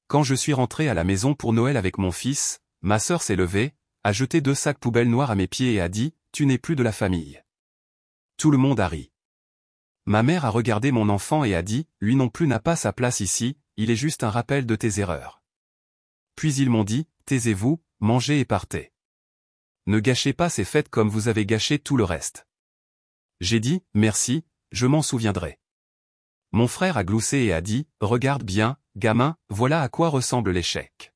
Quand je suis rentré à la maison pour Noël avec mon fils, ma sœur s'est levée, a jeté 2 sacs poubelles noirs à mes pieds et a dit « Tu n'es plus de la famille ». Tout le monde a ri. Ma mère a regardé mon enfant et a dit « Lui non plus n'a pas sa place ici, il est juste un rappel de tes erreurs ». Puis ils m'ont dit « Taisez-vous, mangez et partez. Ne gâchez pas ces fêtes comme vous avez gâché tout le reste ». J'ai dit « Merci, je m'en souviendrai ». Mon frère a gloussé et a dit « Regarde bien, gamin, voilà à quoi ressemble l'échec ».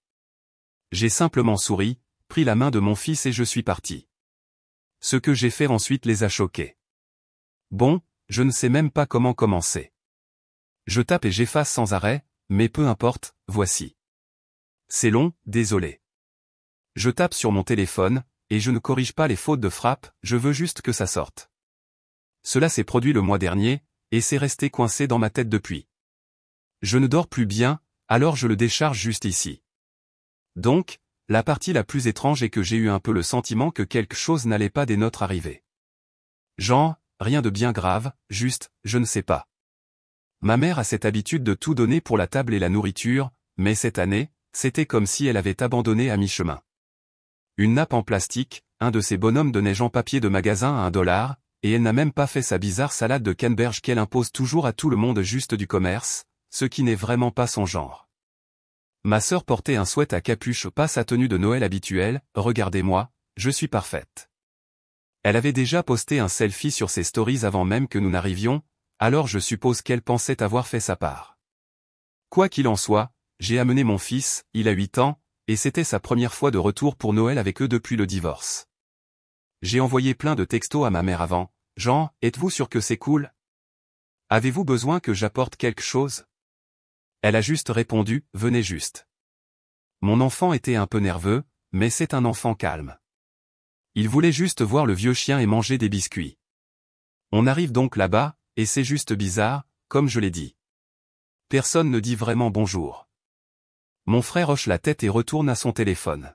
J'ai simplement souri, pris la main de mon fils et je suis parti. Ce que j'ai fait ensuite les a choqués. Bon, je ne sais même pas comment commencer. Je tape et j'efface sans arrêt, mais peu importe, voici. C'est long, désolé. Je tape sur mon téléphone, et je ne corrige pas les fautes de frappe, je veux juste que ça sorte. Cela s'est produit le mois dernier, et c'est resté coincé dans ma tête depuis. Je ne dors plus bien, alors je le décharge juste ici. Donc, la partie la plus étrange est que j'ai eu un peu le sentiment que quelque chose n'allait pas des nôtres arriver. Genre, rien de bien grave, juste, je ne sais pas. Ma mère a cette habitude de tout donner pour la table et la nourriture, mais cette année, c'était comme si elle avait abandonné à mi-chemin. Une nappe en plastique, un de ces bonhommes de neige en papier de magasin à $1, et elle n'a même pas fait sa bizarre salade de canneberge qu'elle impose toujours à tout le monde juste du commerce, ce qui n'est vraiment pas son genre. Ma sœur portait un sweat à capuche, pas sa tenue de Noël habituelle, regardez-moi, je suis parfaite. Elle avait déjà posté un selfie sur ses stories avant même que nous n'arrivions, alors je suppose qu'elle pensait avoir fait sa part. Quoi qu'il en soit, j'ai amené mon fils, il a 8 ans, et c'était sa première fois de retour pour Noël avec eux depuis le divorce. J'ai envoyé plein de textos à ma mère avant, genre, êtes-vous sûr que c'est cool? Avez-vous besoin que j'apporte quelque chose? Elle a juste répondu, venez juste. Mon enfant était un peu nerveux, mais c'est un enfant calme. Il voulait juste voir le vieux chien et manger des biscuits. On arrive donc là-bas, et c'est juste bizarre, comme je l'ai dit. Personne ne dit vraiment bonjour. Mon frère hoche la tête et retourne à son téléphone.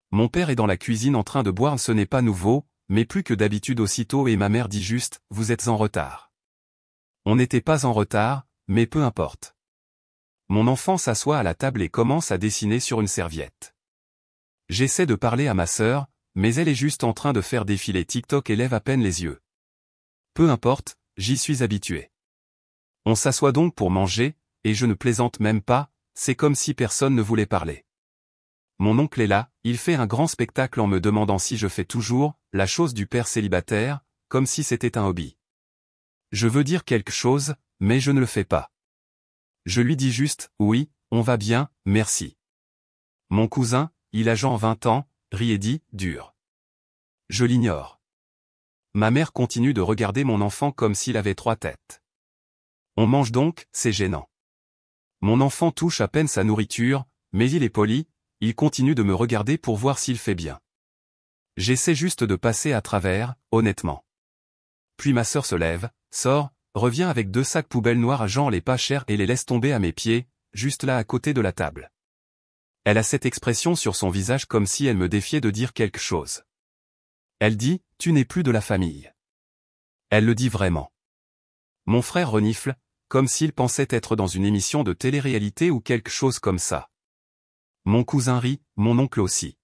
Mon père est dans la cuisine en train de boire, ce n'est pas nouveau, mais plus que d'habitude aussitôt, et ma mère dit juste, vous êtes en retard. On n'était pas en retard, mais peu importe. Mon enfant s'assoit à la table et commence à dessiner sur une serviette. J'essaie de parler à ma sœur, mais elle est juste en train de faire défiler TikTok et lève à peine les yeux. Peu importe, j'y suis habitué. On s'assoit donc pour manger, et je ne plaisante même pas, c'est comme si personne ne voulait parler. Mon oncle est là, il fait un grand spectacle en me demandant si je fais toujours la chose du père célibataire, comme si c'était un hobby. Je veux dire quelque chose, mais je ne le fais pas. Je lui dis juste, oui, on va bien, merci. Mon cousin, il a genre 20 ans, rit et dit, dur. Je l'ignore. Ma mère continue de regarder mon enfant comme s'il avait 3 têtes. On mange donc, c'est gênant. Mon enfant touche à peine sa nourriture, mais il est poli, il continue de me regarder pour voir s'il fait bien. J'essaie juste de passer à travers, honnêtement. Puis ma sœur se lève, sort, revient avec 2 sacs poubelles noirs à genre les pas chers et les laisse tomber à mes pieds, juste là à côté de la table. Elle a cette expression sur son visage comme si elle me défiait de dire quelque chose. Elle dit, tu n'es plus de la famille. Elle le dit vraiment. Mon frère renifle, comme s'il pensait être dans une émission de télé-réalité ou quelque chose comme ça. Mon cousin rit, mon oncle aussi.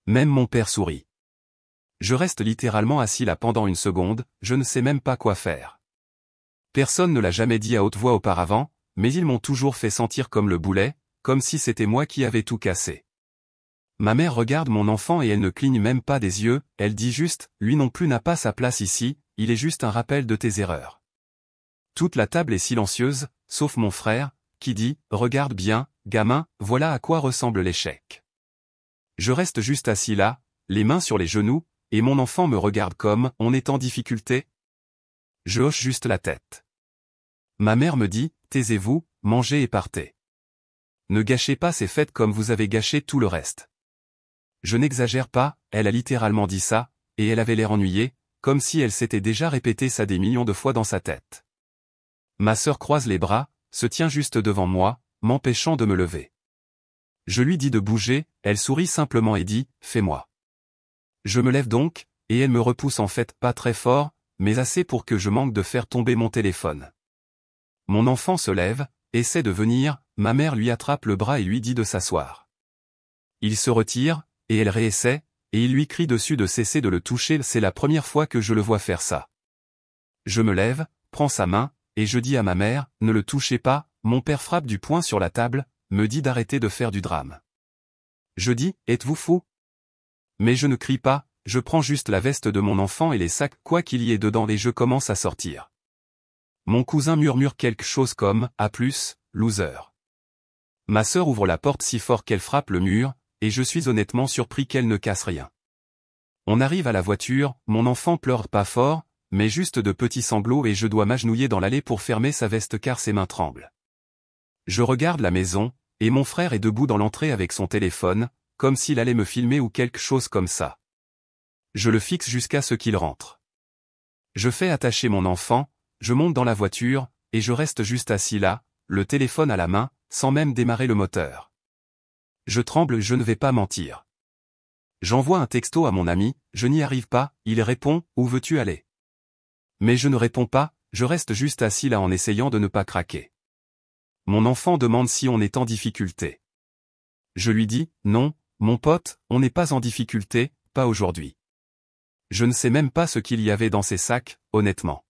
Même mon père sourit. Je reste littéralement assis là pendant une seconde, je ne sais même pas quoi faire. Personne ne l'a jamais dit à haute voix auparavant, mais ils m'ont toujours fait sentir comme le boulet, comme si c'était moi qui avais tout cassé. Ma mère regarde mon enfant et elle ne cligne même pas des yeux, elle dit juste, lui non plus n'a pas sa place ici, il est juste un rappel de tes erreurs. Toute la table est silencieuse, sauf mon frère, qui dit, regarde bien, gamin, voilà à quoi ressemble l'échec. Je reste juste assis là, les mains sur les genoux, et mon enfant me regarde comme, on est en difficulté? Je hoche juste la tête. Ma mère me dit, taisez-vous, mangez et partez. Ne gâchez pas ces fêtes comme vous avez gâché tout le reste. Je n'exagère pas, elle a littéralement dit ça, et elle avait l'air ennuyée, comme si elle s'était déjà répété ça des millions de fois dans sa tête. Ma sœur croise les bras, se tient juste devant moi, m'empêchant de me lever. Je lui dis de bouger, elle sourit simplement et dit, fais-moi. Je me lève donc, et elle me repousse en fait pas très fort, mais assez pour que je manque de faire tomber mon téléphone. Mon enfant se lève, essaie de venir, ma mère lui attrape le bras et lui dit de s'asseoir. Il se retire, et elle réessaie, et il lui crie dessus de cesser de le toucher. C'est la première fois que je le vois faire ça. Je me lève, prends sa main, et je dis à ma mère, ne le touchez pas. Mon père frappe du poing sur la table, me dit d'arrêter de faire du drame. Je dis, êtes-vous fou? Mais je ne crie pas, je prends juste la veste de mon enfant et les sacs quoi qu'il y ait dedans et je commence à sortir. Mon cousin murmure quelque chose comme, A+, loser. Ma sœur ouvre la porte si fort qu'elle frappe le mur, et je suis honnêtement surpris qu'elle ne casse rien. On arrive à la voiture, mon enfant pleure pas fort, mais juste de petits sanglots et je dois m'agenouiller dans l'allée pour fermer sa veste car ses mains tremblent. Je regarde la maison, et mon frère est debout dans l'entrée avec son téléphone, comme s'il allait me filmer ou quelque chose comme ça. Je le fixe jusqu'à ce qu'il rentre. Je fais attacher mon enfant, je monte dans la voiture, et je reste juste assis là, le téléphone à la main, sans même démarrer le moteur. Je tremble, je ne vais pas mentir. J'envoie un texto à mon ami, je n'y arrive pas, il répond, où veux-tu aller? Mais je ne réponds pas, je reste juste assis là en essayant de ne pas craquer. Mon enfant demande si on est en difficulté. Je lui dis, non, mon pote, on n'est pas en difficulté, pas aujourd'hui. Je ne sais même pas ce qu'il y avait dans ces sacs, honnêtement.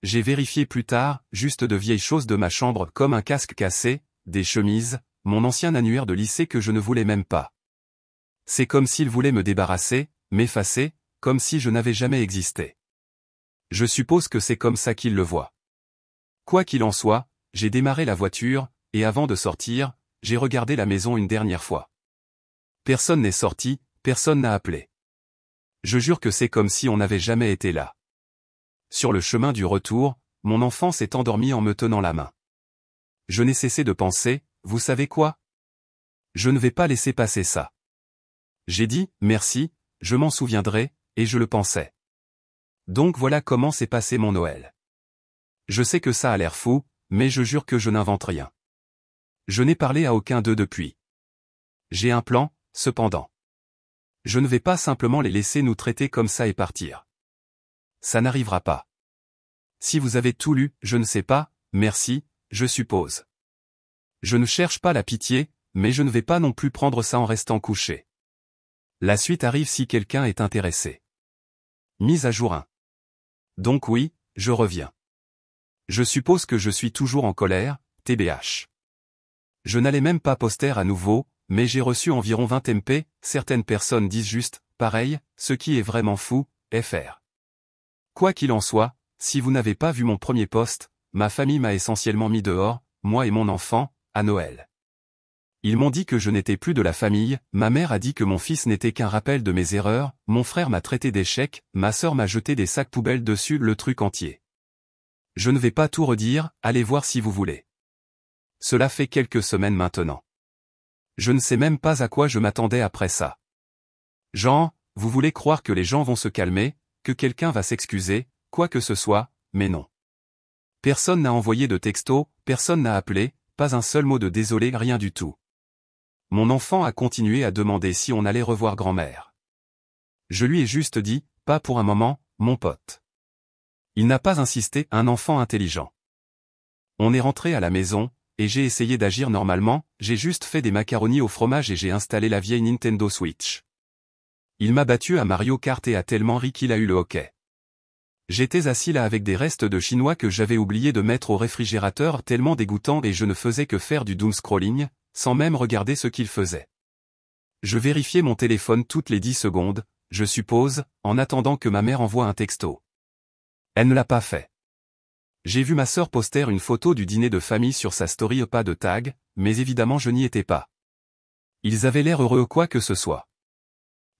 J'ai vérifié plus tard, juste de vieilles choses de ma chambre comme un casque cassé, des chemises, mon ancien annuaire de lycée que je ne voulais même pas. C'est comme s'il voulait me débarrasser, m'effacer, comme si je n'avais jamais existé. Je suppose que c'est comme ça qu'il le voit. Quoi qu'il en soit, j'ai démarré la voiture, et avant de sortir, j'ai regardé la maison une dernière fois. Personne n'est sorti, personne n'a appelé. Je jure que c'est comme si on n'avait jamais été là. Sur le chemin du retour, mon enfant s'est endormi en me tenant la main. Je n'ai cessé de penser, vous savez quoi? Je ne vais pas laisser passer ça. J'ai dit, merci, je m'en souviendrai, et je le pensais. Donc voilà comment s'est passé mon Noël. Je sais que ça a l'air fou, mais je jure que je n'invente rien. Je n'ai parlé à aucun d'eux depuis. J'ai un plan, cependant. Je ne vais pas simplement les laisser nous traiter comme ça et partir. Ça n'arrivera pas. Si vous avez tout lu, je ne sais pas, merci, je suppose. Je ne cherche pas la pitié, mais je ne vais pas non plus prendre ça en restant couché. La suite arrive si quelqu'un est intéressé. Mise à jour 1. Donc oui, je reviens. Je suppose que je suis toujours en colère, TBH. Je n'allais même pas poster à nouveau, mais j'ai reçu environ 20 MP, certaines personnes disent juste, pareil, ce qui est vraiment fou, FR. Quoi qu'il en soit, si vous n'avez pas vu mon premier post, ma famille m'a essentiellement mis dehors, moi et mon enfant, à Noël. Ils m'ont dit que je n'étais plus de la famille, ma mère a dit que mon fils n'était qu'un rappel de mes erreurs, mon frère m'a traité d'échec, ma sœur m'a jeté des sacs poubelles dessus, le truc entier. Je ne vais pas tout redire, allez voir si vous voulez. Cela fait quelques semaines maintenant. Je ne sais même pas à quoi je m'attendais après ça. Genre, vous voulez croire que les gens vont se calmer, que quelqu'un va s'excuser, quoi que ce soit, mais non. Personne n'a envoyé de texto, personne n'a appelé, pas un seul mot de désolé, rien du tout. Mon enfant a continué à demander si on allait revoir grand-mère. Je lui ai juste dit, pas pour un moment, mon pote. Il n'a pas insisté, un enfant intelligent. On est rentré à la maison, et j'ai essayé d'agir normalement, j'ai juste fait des macaronis au fromage et j'ai installé la vieille Nintendo Switch. Il m'a battu à Mario Kart et a tellement ri qu'il a eu le hockey. J'étais assis là avec des restes de chinois que j'avais oublié de mettre au réfrigérateur tellement dégoûtant et je ne faisais que faire du doom scrolling, sans même regarder ce qu'il faisait. Je vérifiais mon téléphone toutes les 10 secondes, je suppose, en attendant que ma mère envoie un texto. Elle ne l'a pas fait. J'ai vu ma sœur poster une photo du dîner de famille sur sa story, pas de tag, mais évidemment je n'y étais pas. Ils avaient l'air heureux quoi que ce soit.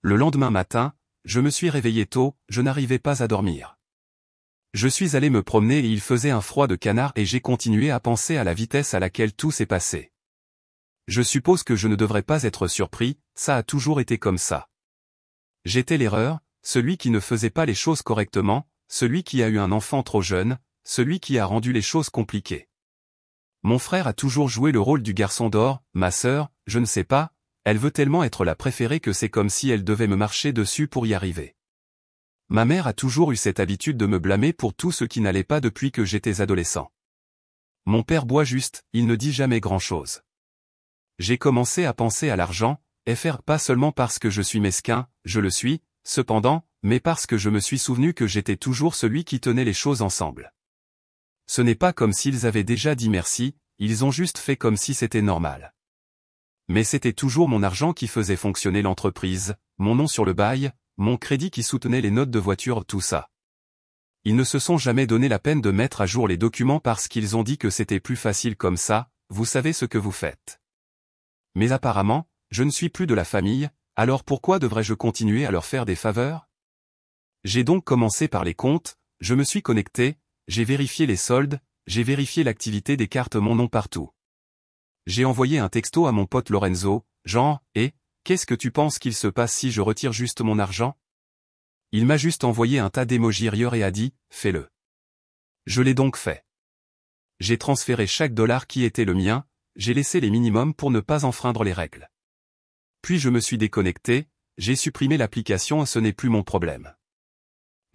Le lendemain matin, je me suis réveillé tôt, je n'arrivais pas à dormir. Je suis allé me promener et il faisait un froid de canard et j'ai continué à penser à la vitesse à laquelle tout s'est passé. Je suppose que je ne devrais pas être surpris, ça a toujours été comme ça. J'étais l'erreur, celui qui ne faisait pas les choses correctement, celui qui a eu un enfant trop jeune, celui qui a rendu les choses compliquées. Mon frère a toujours joué le rôle du garçon d'or, ma sœur, je ne sais pas, elle veut tellement être la préférée que c'est comme si elle devait me marcher dessus pour y arriver. Ma mère a toujours eu cette habitude de me blâmer pour tout ce qui n'allait pas depuis que j'étais adolescent. Mon père boit juste, il ne dit jamais grand-chose. J'ai commencé à penser à l'argent, et faire pas seulement parce que je suis mesquin, je le suis, cependant, mais parce que je me suis souvenu que j'étais toujours celui qui tenait les choses ensemble. Ce n'est pas comme s'ils avaient déjà dit merci, ils ont juste fait comme si c'était normal. Mais c'était toujours mon argent qui faisait fonctionner l'entreprise, mon nom sur le bail, mon crédit qui soutenait les notes de voiture, tout ça. Ils ne se sont jamais donné la peine de mettre à jour les documents parce qu'ils ont dit que c'était plus facile comme ça, vous savez ce que vous faites. Mais apparemment, je ne suis plus de la famille, alors pourquoi devrais-je continuer à leur faire des faveurs? J'ai donc commencé par les comptes, je me suis connecté, j'ai vérifié les soldes, j'ai vérifié l'activité des cartes mon nom partout. J'ai envoyé un texto à mon pote Lorenzo, genre, qu'est-ce que tu penses qu'il se passe si je retire juste mon argent? Il m'a juste envoyé un tas d'émojis rire et a dit, fais-le. Je l'ai donc fait. J'ai transféré chaque dollar qui était le mien, j'ai laissé les minimums pour ne pas enfreindre les règles. Puis je me suis déconnecté, j'ai supprimé l'application et ce n'est plus mon problème.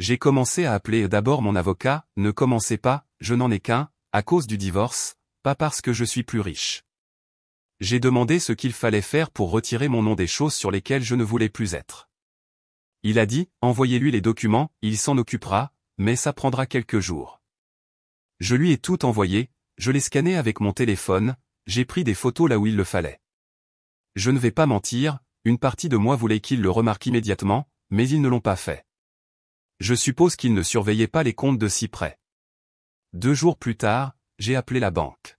J'ai commencé à appeler d'abord mon avocat, ne commencez pas, je n'en ai qu'un, à cause du divorce, pas parce que je suis plus riche. J'ai demandé ce qu'il fallait faire pour retirer mon nom des choses sur lesquelles je ne voulais plus être. Il a dit, envoyez-lui les documents, il s'en occupera, mais ça prendra quelques jours. Je lui ai tout envoyé, je l'ai scanné avec mon téléphone, j'ai pris des photos là où il le fallait. Je ne vais pas mentir, une partie de moi voulait qu'ils le remarquent immédiatement, mais ils ne l'ont pas fait. Je suppose qu'ils ne surveillaient pas les comptes de si près. 2 jours plus tard, j'ai appelé la banque.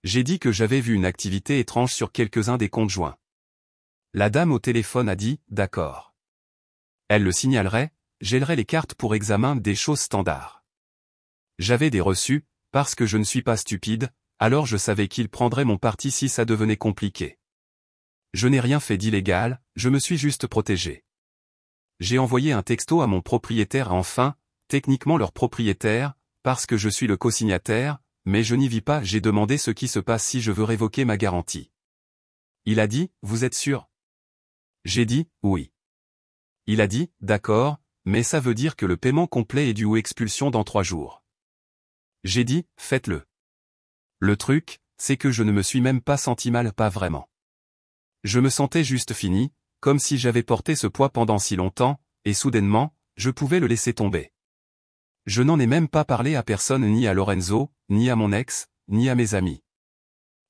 J'ai dit que j'avais vu une activité étrange sur quelques-uns des comptes joints. La dame au téléphone a dit, d'accord. Elle le signalerait, gèlerait les cartes pour examen des choses standards. J'avais des reçus, parce que je ne suis pas stupide, alors je savais qu'il prendrait mon parti si ça devenait compliqué. Je n'ai rien fait d'illégal, je me suis juste protégé. J'ai envoyé un texto à mon propriétaire enfin, techniquement leur propriétaire, parce que je suis le co-signataire, mais je n'y vis pas, j'ai demandé ce qui se passe si je veux révoquer ma garantie. Il a dit, vous êtes sûr? J'ai dit, oui. Il a dit, d'accord, mais ça veut dire que le paiement complet est dû ou expulsion dans 3 jours. J'ai dit, faites-le. Le truc, c'est que je ne me suis même pas senti mal, pas vraiment. Je me sentais juste fini, comme si j'avais porté ce poids pendant si longtemps, et soudainement, je pouvais le laisser tomber. Je n'en ai même pas parlé à personne, ni à Lorenzo, ni à mon ex, ni à mes amis.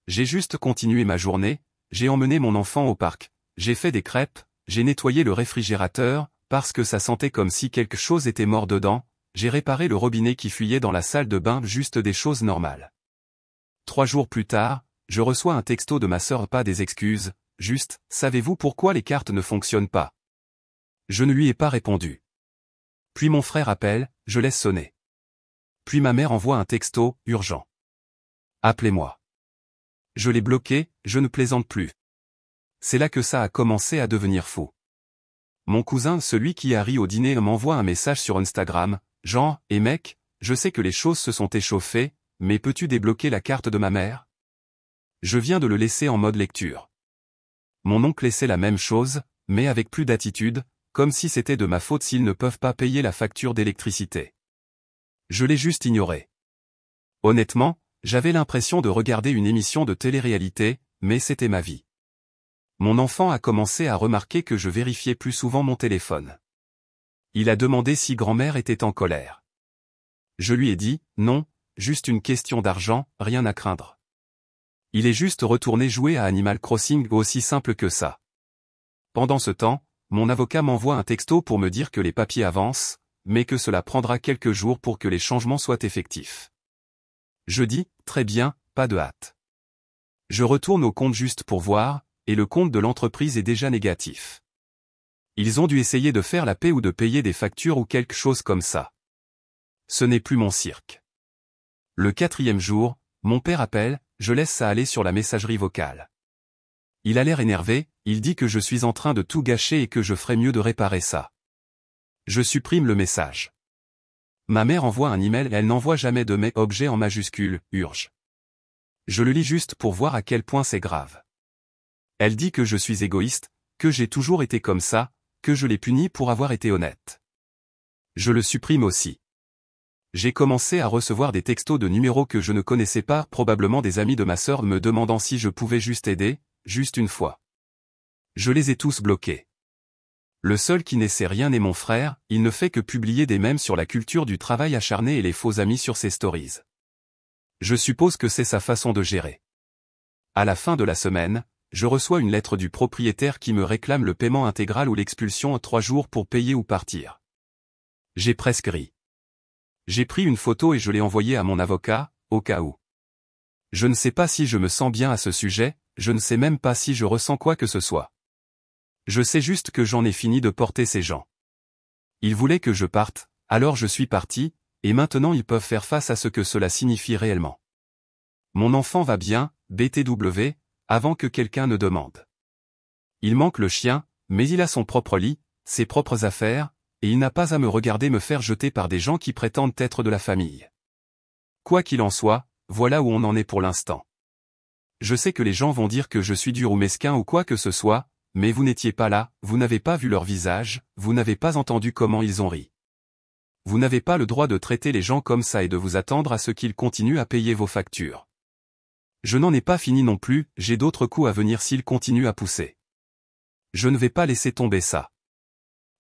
J'ai juste continué ma journée, j'ai emmené mon enfant au parc, j'ai fait des crêpes, j'ai nettoyé le réfrigérateur, parce que ça sentait comme si quelque chose était mort dedans, j'ai réparé le robinet qui fuyait dans la salle de bain, juste des choses normales. 3 jours plus tard, je reçois un texto de ma sœur, pas des excuses, juste, savez-vous pourquoi les cartes ne fonctionnent pas? Je ne lui ai pas répondu. Puis mon frère appelle, je laisse sonner. Puis ma mère envoie un texto, urgent. Appelez-moi. Je l'ai bloqué, je ne plaisante plus. C'est là que ça a commencé à devenir fou. Mon cousin, celui qui a ri au dîner, m'envoie un message sur Instagram, genre, mec, je sais que les choses se sont échauffées, mais peux-tu débloquer la carte de ma mère? Je viens de le laisser en mode lecture. Mon oncle essaie la même chose, mais avec plus d'attitude, comme si c'était de ma faute s'ils ne peuvent pas payer la facture d'électricité. Je l'ai juste ignoré. Honnêtement, j'avais l'impression de regarder une émission de télé-réalité, mais c'était ma vie. Mon enfant a commencé à remarquer que je vérifiais plus souvent mon téléphone. Il a demandé si grand-mère était en colère. Je lui ai dit, non, juste une question d'argent, rien à craindre. Il est juste retourné jouer à Animal Crossing, aussi simple que ça. Pendant ce temps, mon avocat m'envoie un texto pour me dire que les papiers avancent, mais que cela prendra quelques jours pour que les changements soient effectifs. Je dis, très bien, pas de hâte. Je retourne au compte juste pour voir, et le compte de l'entreprise est déjà négatif. Ils ont dû essayer de faire la paie ou de payer des factures ou quelque chose comme ça. Ce n'est plus mon cirque. Le 4e jour, mon père appelle, je laisse ça aller sur la messagerie vocale. Il a l'air énervé, il dit que je suis en train de tout gâcher et que je ferais mieux de réparer ça. Je supprime le message. Ma mère envoie un email, elle n'envoie jamais de mes objets en majuscule, urge. Je le lis juste pour voir à quel point c'est grave. Elle dit que je suis égoïste, que j'ai toujours été comme ça, que je l'ai puni pour avoir été honnête. Je le supprime aussi. J'ai commencé à recevoir des textos de numéros que je ne connaissais pas, probablement des amis de ma sœur me demandant si je pouvais juste aider, juste une fois. Je les ai tous bloqués. Le seul qui n'essaie rien est mon frère, il ne fait que publier des mèmes sur la culture du travail acharné et les faux amis sur ses stories. Je suppose que c'est sa façon de gérer. À la fin de la semaine, je reçois une lettre du propriétaire qui me réclame le paiement intégral ou l'expulsion en 3 jours pour payer ou partir. J'ai presque ri. J'ai pris une photo et je l'ai envoyée à mon avocat, au cas où. Je ne sais pas si je me sens bien à ce sujet, je ne sais même pas si je ressens quoi que ce soit. Je sais juste que j'en ai fini de porter ces gens. Ils voulaient que je parte, alors je suis parti, et maintenant ils peuvent faire face à ce que cela signifie réellement. Mon enfant va bien, BTW, avant que quelqu'un ne demande. Il manque le chien, mais il a son propre lit, ses propres affaires, et il n'a pas à me regarder me faire jeter par des gens qui prétendent être de la famille. Quoi qu'il en soit, voilà où on en est pour l'instant. Je sais que les gens vont dire que je suis dur ou mesquin ou quoi que ce soit, mais vous n'étiez pas là, vous n'avez pas vu leur visage, vous n'avez pas entendu comment ils ont ri. Vous n'avez pas le droit de traiter les gens comme ça et de vous attendre à ce qu'ils continuent à payer vos factures. Je n'en ai pas fini non plus, j'ai d'autres coups à venir s'ils continuent à pousser. Je ne vais pas laisser tomber ça.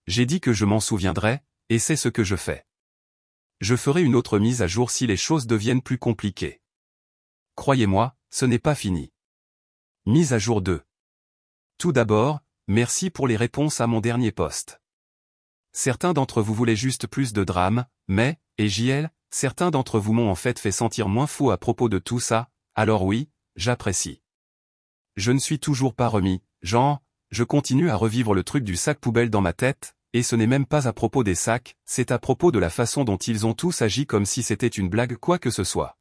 J'ai dit que je m'en souviendrai, et c'est ce que je fais. Je ferai une autre mise à jour si les choses deviennent plus compliquées. Croyez-moi, ce n'est pas fini. Mise à jour 2. Tout d'abord, merci pour les réponses à mon dernier post. Certains d'entre vous voulaient juste plus de drame, mais, et JL, certains d'entre vous m'ont en fait sentir moins fou à propos de tout ça, alors oui, j'apprécie. Je ne suis toujours pas remis, genre, je continue à revivre le truc du sac poubelle dans ma tête, et ce n'est même pas à propos des sacs, c'est à propos de la façon dont ils ont tous agi comme si c'était une blague quoi que ce soit.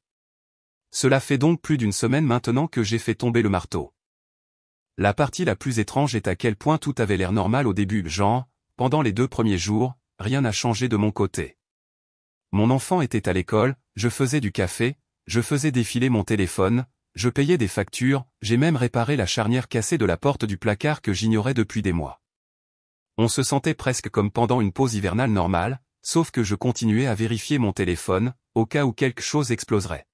Cela fait donc plus d'une semaine maintenant que j'ai fait tomber le marteau. La partie la plus étrange est à quel point tout avait l'air normal au début, genre, pendant les 2 premiers jours, rien n'a changé de mon côté. Mon enfant était à l'école, je faisais du café, je faisais défiler mon téléphone, je payais des factures, j'ai même réparé la charnière cassée de la porte du placard que j'ignorais depuis des mois. On se sentait presque comme pendant une pause hivernale normale, sauf que je continuais à vérifier mon téléphone, au cas où quelque chose exploserait.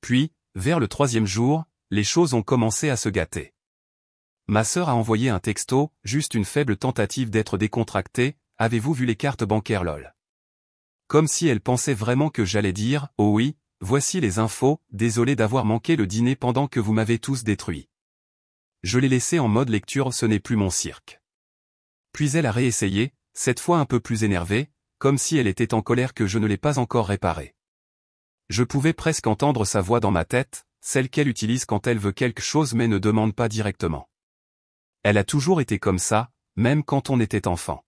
Puis, vers le 3e jour, les choses ont commencé à se gâter. Ma sœur a envoyé un texto, juste une faible tentative d'être décontractée, avez-vous vu les cartes bancaires lol. Comme si elle pensait vraiment que j'allais dire, oh oui, voici les infos, désolé d'avoir manqué le dîner pendant que vous m'avez tous détruit. Je l'ai laissé en mode lecture, ce n'est plus mon cirque. Puis elle a réessayé, cette fois un peu plus énervée, comme si elle était en colère que je ne l'ai pas encore réparé. Je pouvais presque entendre sa voix dans ma tête, celle qu'elle utilise quand elle veut quelque chose mais ne demande pas directement. Elle a toujours été comme ça, même quand on était enfant.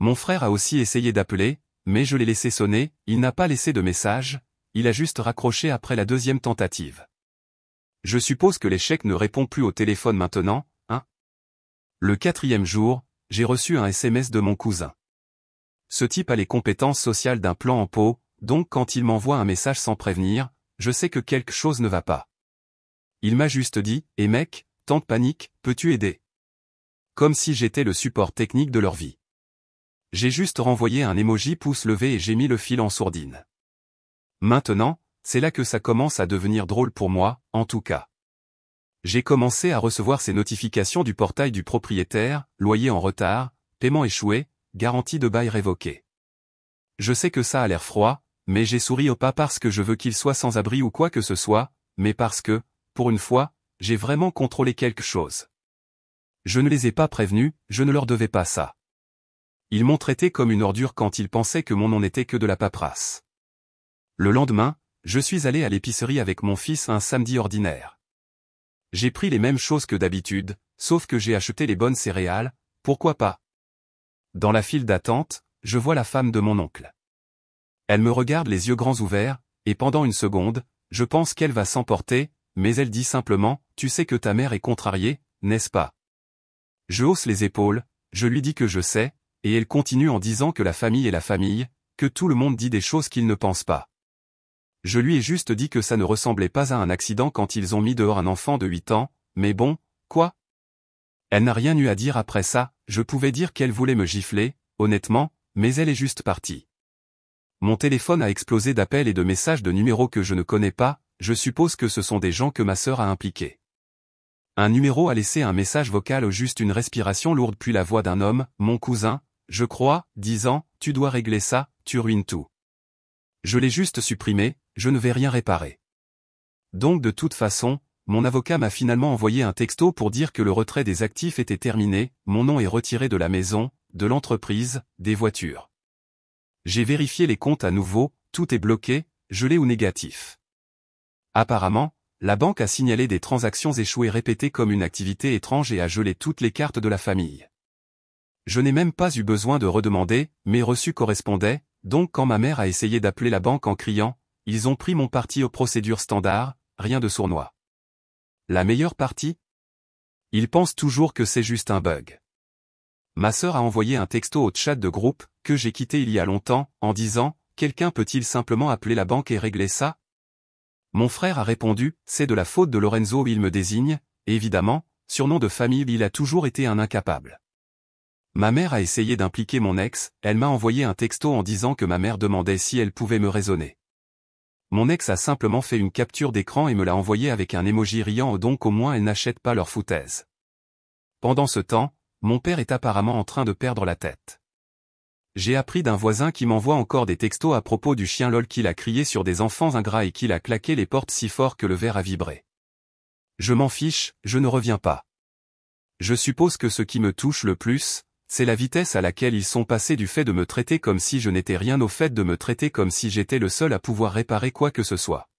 Mon frère a aussi essayé d'appeler, mais je l'ai laissé sonner, il n'a pas laissé de message, il a juste raccroché après la 2e tentative. Je suppose que l'échec ne répond plus au téléphone maintenant, hein? Le 4e jour, j'ai reçu un SMS de mon cousin. Ce type a les compétences sociales d'un plan en pot, donc quand il m'envoie un message sans prévenir, je sais que quelque chose ne va pas. Il m'a juste dit, « Eh mec, tante panique, peux-tu aider ?» Comme si j'étais le support technique de leur vie. J'ai juste renvoyé un emoji pouce levé et j'ai mis le fil en sourdine. Maintenant, c'est là que ça commence à devenir drôle pour moi, en tout cas. J'ai commencé à recevoir ces notifications du portail du propriétaire, loyer en retard, paiement échoué, garantie de bail révoquée. Je sais que ça a l'air froid, mais j'ai souri pas parce que je veux qu'il soit sans abri ou quoi que ce soit, mais parce que, pour une fois, j'ai vraiment contrôlé quelque chose. Je ne les ai pas prévenus, je ne leur devais pas ça. Ils m'ont traité comme une ordure quand ils pensaient que mon nom n'était que de la paperasse. Le lendemain, je suis allé à l'épicerie avec mon fils un samedi ordinaire. J'ai pris les mêmes choses que d'habitude, sauf que j'ai acheté les bonnes céréales, pourquoi pas. Dans la file d'attente, je vois la femme de mon oncle. Elle me regarde les yeux grands ouverts, et pendant une seconde, je pense qu'elle va s'emporter, mais elle dit simplement, « Tu sais que ta mère est contrariée, n'est-ce pas ?» Je hausse les épaules, je lui dis que je sais, et elle continue en disant que la famille est la famille, que tout le monde dit des choses qu'il ne pense pas. Je lui ai juste dit que ça ne ressemblait pas à un accident quand ils ont mis dehors un enfant de 8 ans, mais bon, quoi? Elle n'a rien eu à dire après ça, je pouvais dire qu'elle voulait me gifler, honnêtement, mais elle est juste partie. Mon téléphone a explosé d'appels et de messages de numéros que je ne connais pas, je suppose que ce sont des gens que ma sœur a impliqués. Un numéro a laissé un message vocal ou juste une respiration lourde puis la voix d'un homme, mon cousin, je crois, disant, tu dois régler ça, tu ruines tout. Je l'ai juste supprimé, je ne vais rien réparer. Donc de toute façon, mon avocat m'a finalement envoyé un texto pour dire que le retrait des actifs était terminé, mon nom est retiré de la maison, de l'entreprise, des voitures. J'ai vérifié les comptes à nouveau, tout est bloqué, gelé ou négatif. Apparemment, la banque a signalé des transactions échouées répétées comme une activité étrange et a gelé toutes les cartes de la famille. Je n'ai même pas eu besoin de redemander, mes reçus correspondaient, donc quand ma mère a essayé d'appeler la banque en criant, ils ont pris mon parti aux procédures standards, rien de sournois. La meilleure partie? Ils pensent toujours que c'est juste un bug. Ma sœur a envoyé un texto au chat de groupe, que j'ai quitté il y a longtemps, en disant, quelqu'un peut-il simplement appeler la banque et régler ça? Mon frère a répondu, c'est de la faute de Lorenzo il me désigne, et évidemment, surnom de famille il a toujours été un incapable. Ma mère a essayé d'impliquer mon ex, elle m'a envoyé un texto en disant que ma mère demandait si elle pouvait me raisonner. Mon ex a simplement fait une capture d'écran et me l'a envoyé avec un emoji riant donc au moins elle n'achète pas leur foutaise. Pendant ce temps, mon père est apparemment en train de perdre la tête. J'ai appris d'un voisin qui m'envoie encore des textos à propos du chien LOL qu'il a crié sur des enfants ingrats et qu'il a claqué les portes si fort que le verre a vibré. Je m'en fiche, je ne reviens pas. Je suppose que ce qui me touche le plus, c'est la vitesse à laquelle ils sont passés du fait de me traiter comme si je n'étais rien au fait de me traiter comme si j'étais le seul à pouvoir réparer quoi que ce soit.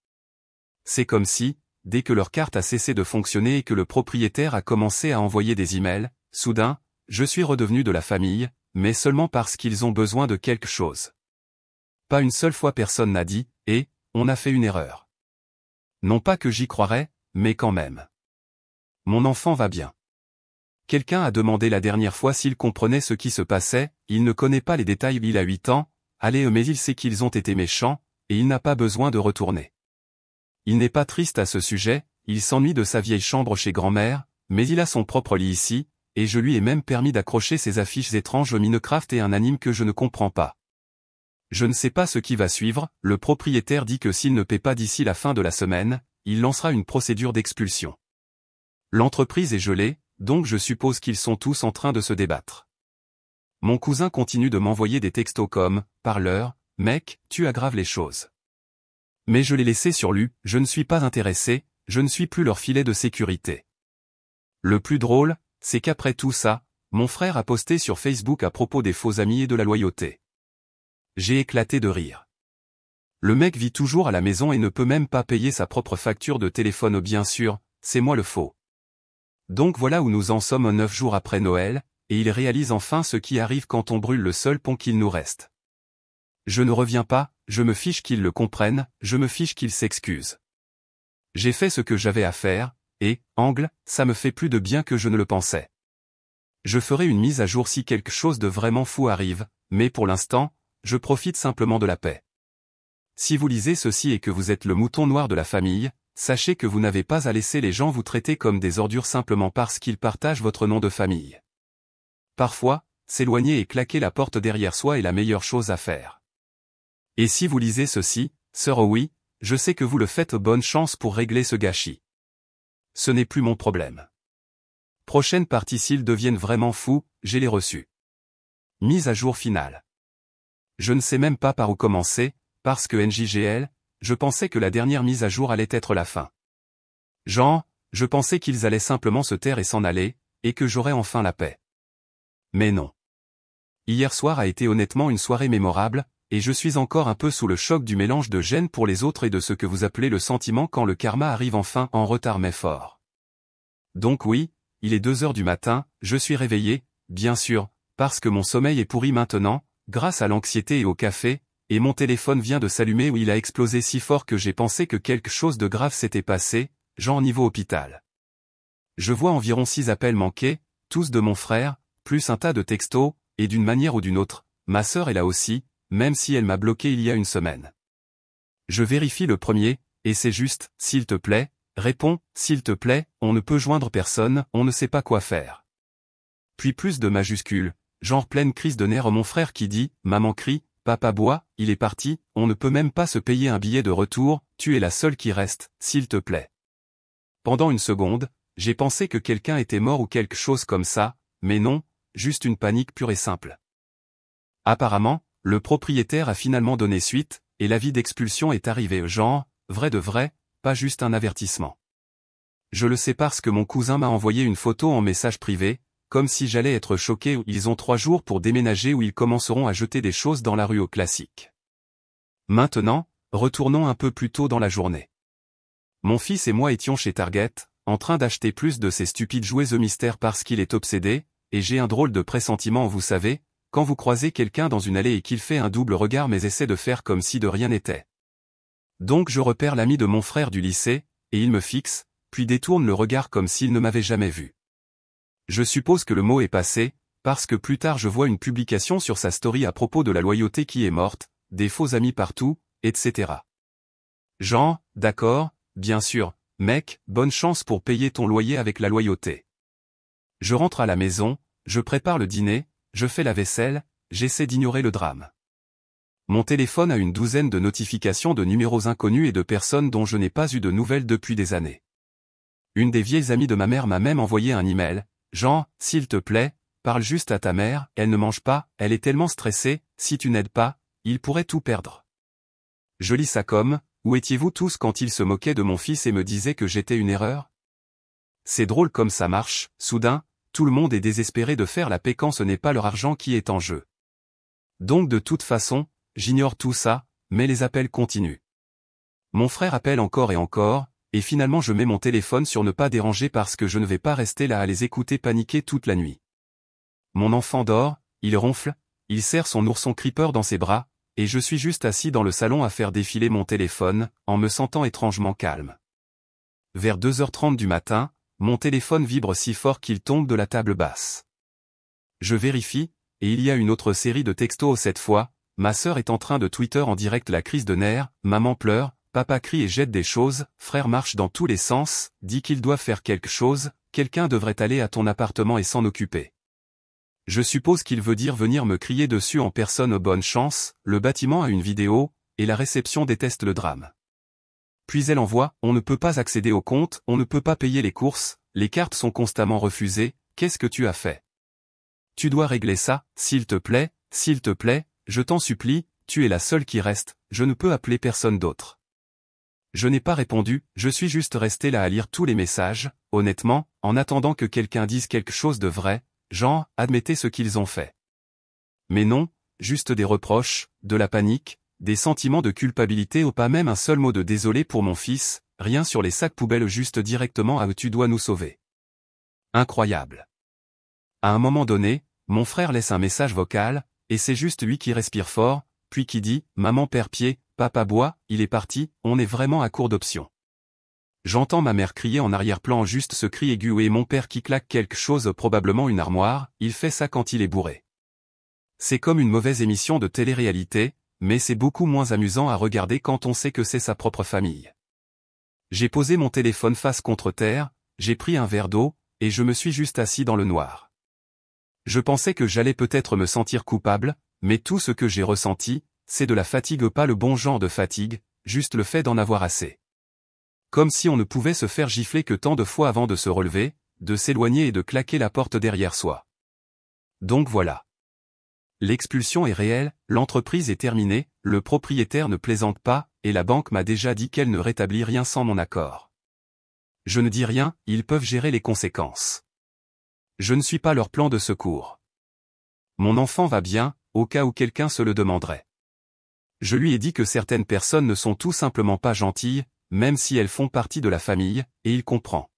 C'est comme si, dès que leur carte a cessé de fonctionner et que le propriétaire a commencé à envoyer des emails, soudain, je suis redevenu de la famille, mais seulement parce qu'ils ont besoin de quelque chose. Pas une seule fois personne n'a dit, on a fait une erreur. Non pas que j'y croirais, mais quand même. Mon enfant va bien. Quelqu'un a demandé la dernière fois s'il comprenait ce qui se passait, il ne connaît pas les détails, il a 8 ans, allez mais il sait qu'ils ont été méchants, et il n'a pas besoin de retourner. Il n'est pas triste à ce sujet, il s'ennuie de sa vieille chambre chez grand-mère, mais il a son propre lit ici, et je lui ai même permis d'accrocher ces affiches étranges au Minecraft et un anime que je ne comprends pas. Je ne sais pas ce qui va suivre, le propriétaire dit que s'il ne paie pas d'ici la fin de la semaine, il lancera une procédure d'expulsion. L'entreprise est gelée, donc je suppose qu'ils sont tous en train de se débattre. Mon cousin continue de m'envoyer des textos comme, parleur, mec, tu aggraves les choses. Mais je l'ai laissé sur lui, je ne suis pas intéressé, je ne suis plus leur filet de sécurité. Le plus drôle, c'est qu'après tout ça, mon frère a posté sur Facebook à propos des faux amis et de la loyauté. J'ai éclaté de rire. Le mec vit toujours à la maison et ne peut même pas payer sa propre facture de téléphone bien sûr, c'est moi le faux. Donc voilà où nous en sommes 9 jours après Noël, et il réalise enfin ce qui arrive quand on brûle le seul pont qu'il nous reste. Je ne reviens pas, je me fiche qu'ils le comprennent, je me fiche qu'ils s'excusent. J'ai fait ce que j'avais à faire, et, angle, ça me fait plus de bien que je ne le pensais. Je ferai une mise à jour si quelque chose de vraiment fou arrive, mais pour l'instant, je profite simplement de la paix. Si vous lisez ceci et que vous êtes le mouton noir de la famille, sachez que vous n'avez pas à laisser les gens vous traiter comme des ordures simplement parce qu'ils partagent votre nom de famille. Parfois, s'éloigner et claquer la porte derrière soi est la meilleure chose à faire. Et si vous lisez ceci, sœur oui, je sais que vous le faites, bonne chance pour régler ce gâchis. Ce n'est plus mon problème. Prochaine partie, s'ils deviennent vraiment fous, j'ai les reçus. Mise à jour finale. Je ne sais même pas par où commencer, parce que NJGL, je pensais que la dernière mise à jour allait être la fin. Genre, je pensais qu'ils allaient simplement se taire et s'en aller, et que j'aurais enfin la paix. Mais non. Hier soir a été honnêtement une soirée mémorable, et je suis encore un peu sous le choc du mélange de gêne pour les autres et de ce que vous appelez le sentiment quand le karma arrive enfin en retard mais fort. Donc oui, il est 2 heures du matin, je suis réveillé, bien sûr, parce que mon sommeil est pourri maintenant, grâce à l'anxiété et au café, et mon téléphone vient de s'allumer où il a explosé si fort que j'ai pensé que quelque chose de grave s'était passé, genre niveau hôpital. Je vois environ 6 appels manqués, tous de mon frère, plus un tas de textos, et d'une manière ou d'une autre, ma sœur est là aussi, même si elle m'a bloqué il y a une semaine. Je vérifie le premier, et c'est juste, s'il te plaît, réponds, s'il te plaît, on ne peut joindre personne, on ne sait pas quoi faire. Puis plus de majuscules, genre pleine crise de nerfs mon frère qui dit, maman crie, Papa Bois, il est parti, on ne peut même pas se payer un billet de retour, tu es la seule qui reste, s'il te plaît. Pendant une seconde, j'ai pensé que quelqu'un était mort ou quelque chose comme ça, mais non, juste une panique pure et simple. Apparemment, le propriétaire a finalement donné suite, et l'avis d'expulsion est arrivé genre, vrai de vrai, pas juste un avertissement. Je le sais parce que mon cousin m'a envoyé une photo en message privé, comme si j'allais être choqué. Ils ont 3 jours pour déménager ou ils commenceront à jeter des choses dans la rue au classique. Maintenant, retournons un peu plus tôt dans la journée. Mon fils et moi étions chez Target, en train d'acheter plus de ces stupides jouets au mystère parce qu'il est obsédé, et j'ai un drôle de pressentiment, vous savez, quand vous croisez quelqu'un dans une allée et qu'il fait un double regard mais essaie de faire comme si de rien n'était. Donc je repère l'ami de mon frère du lycée, et il me fixe, puis détourne le regard comme s'il ne m'avait jamais vu. Je suppose que le mot est passé, parce que plus tard je vois une publication sur sa story à propos de la loyauté qui est morte, des faux amis partout, etc. Genre, d'accord, bien sûr, mec, bonne chance pour payer ton loyer avec la loyauté. Je rentre à la maison, je prépare le dîner, je fais la vaisselle, j'essaie d'ignorer le drame. Mon téléphone a une douzaine de notifications de numéros inconnus et de personnes dont je n'ai pas eu de nouvelles depuis des années. Une des vieilles amies de ma mère m'a même envoyé un email, genre, s'il te plaît, parle juste à ta mère, elle ne mange pas, elle est tellement stressée, si tu n'aides pas, il pourrait tout perdre. Je lis ça comme, où étiez-vous tous quand il se moquait de mon fils et me disait que j'étais une erreur? C'est drôle comme ça marche, soudain, tout le monde est désespéré de faire la paix quand ce n'est pas leur argent qui est en jeu. Donc de toute façon, j'ignore tout ça, mais les appels continuent. Mon frère appelle encore et encore, et finalement je mets mon téléphone sur ne pas déranger parce que je ne vais pas rester là à les écouter paniquer toute la nuit. Mon enfant dort, il ronfle, il serre son ourson Creeper dans ses bras, et je suis juste assis dans le salon à faire défiler mon téléphone, en me sentant étrangement calme. Vers 2h30 du matin, mon téléphone vibre si fort qu'il tombe de la table basse. Je vérifie, et il y a une autre série de textos cette fois, ma sœur est en train de Twitter en direct la crise de nerfs, maman pleure, papa crie et jette des choses, frère marche dans tous les sens, dit qu'il doit faire quelque chose, quelqu'un devrait aller à ton appartement et s'en occuper. Je suppose qu'il veut dire venir me crier dessus en personne. Bonne chance, le bâtiment a une vidéo, et la réception déteste le drame. Puis elle envoie, on ne peut pas accéder au compte, on ne peut pas payer les courses, les cartes sont constamment refusées, qu'est-ce que tu as fait? Tu dois régler ça, s'il te plaît, je t'en supplie, tu es la seule qui reste, je ne peux appeler personne d'autre. Je n'ai pas répondu, je suis juste resté là à lire tous les messages, honnêtement, en attendant que quelqu'un dise quelque chose de vrai, genre, admettez ce qu'ils ont fait. Mais non, juste des reproches, de la panique, des sentiments de culpabilité ou pas même un seul mot de désolé pour mon fils, rien sur les sacs poubelles, juste directement à tu dois nous sauver. Incroyable. À un moment donné, mon frère laisse un message vocal, et c'est juste lui qui respire fort, puis qui dit, maman perd pied, papa boit, il est parti, on est vraiment à court d'options. J'entends ma mère crier en arrière-plan juste ce cri aigu et mon père qui claque quelque chose, probablement une armoire, il fait ça quand il est bourré. C'est comme une mauvaise émission de télé-réalité, mais c'est beaucoup moins amusant à regarder quand on sait que c'est sa propre famille. J'ai posé mon téléphone face contre terre, j'ai pris un verre d'eau, et je me suis juste assis dans le noir. Je pensais que j'allais peut-être me sentir coupable, mais tout ce que j'ai ressenti, c'est de la fatigue, pas le bon genre de fatigue, juste le fait d'en avoir assez. Comme si on ne pouvait se faire gifler que tant de fois avant de se relever, de s'éloigner et de claquer la porte derrière soi. Donc voilà. L'expulsion est réelle, l'entreprise est terminée, le propriétaire ne plaisante pas, et la banque m'a déjà dit qu'elle ne rétablit rien sans mon accord. Je ne dis rien, ils peuvent gérer les conséquences. Je ne suis pas leur plan de secours. Mon enfant va bien, au cas où quelqu'un se le demanderait. Je lui ai dit que certaines personnes ne sont tout simplement pas gentilles, même si elles font partie de la famille, et il comprend.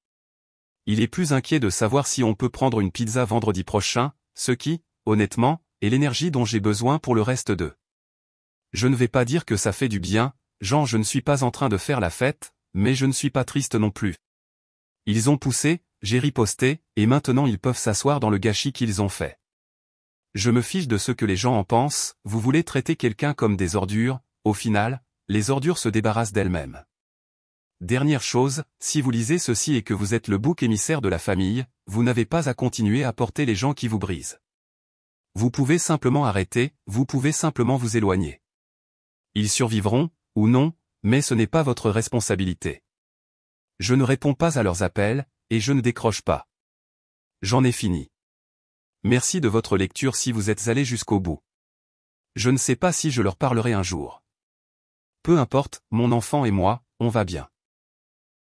Il est plus inquiet de savoir si on peut prendre une pizza vendredi prochain, ce qui, honnêtement, est l'énergie dont j'ai besoin pour le reste d'eux. Je ne vais pas dire que ça fait du bien, genre je ne suis pas en train de faire la fête, mais je ne suis pas triste non plus. Ils ont poussé, j'ai riposté, et maintenant ils peuvent s'asseoir dans le gâchis qu'ils ont fait. Je me fiche de ce que les gens en pensent, vous voulez traiter quelqu'un comme des ordures, au final, les ordures se débarrassent d'elles-mêmes. Dernière chose, si vous lisez ceci et que vous êtes le bouc émissaire de la famille, vous n'avez pas à continuer à porter les gens qui vous brisent. Vous pouvez simplement arrêter, vous pouvez simplement vous éloigner. Ils survivront, ou non, mais ce n'est pas votre responsabilité. Je ne réponds pas à leurs appels, et je ne décroche pas. J'en ai fini. Merci de votre lecture si vous êtes allé jusqu'au bout. Je ne sais pas si je leur parlerai un jour. Peu importe, mon enfant et moi, on va bien.